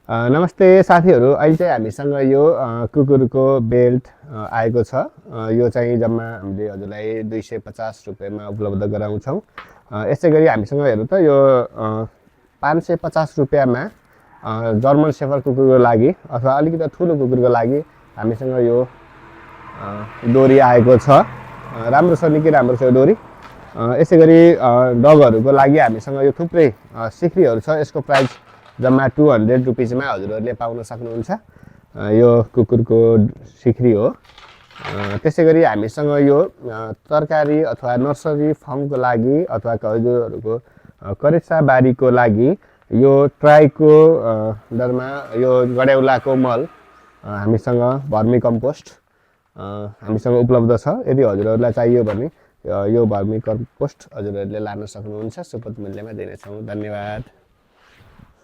नमस्ते साथीहरू, अहिले चाहिँ हामीसँग यो कुकुरको बेल्ट आएको छ। यो चाहिँ जम्मा हामीले हजुरलाई 250 रुपियाँमा उपलब्ध गराउँछौँ। यसै गरी हामीसँग हेर्नु त यो 550 रुपियाँमा जर्मन सेफर्ड कुकुरको लागि अथवा अलिकति ठुलो कुकुरको लागि हामीसँग यो डोरी आएको छ। राम्रो छ, निकै राम्रो छ यो डोरी। यसै गरी डगहरूको लागि हामीसँग यो थुप्रै सिक्रीहरू छ। यसको प्राइस जम्मा 200 रुपिसमा हजुरहरूले पाउन सक्नुहुन्छ। यो कुकुरको सिक्री हो। त्यसै गरी हामीसँग यो तरकारी अथवा नर्सरी फार्मको लागि अथवा हजुरहरूको करेसा बारीको लागि यो ट्राईको दरमा यो गड्याउलाको मल हामीसँग भर्मी कम्पोस्ट हामीसँग उपलब्ध छ। यदि हजुरहरूलाई चाहियो भने यो भर्मी कम्पोस्ट हजुरहरूले लान सक्नुहुन्छ। सुपथ मूल्यमा दिनेछौँ। धन्यवाद।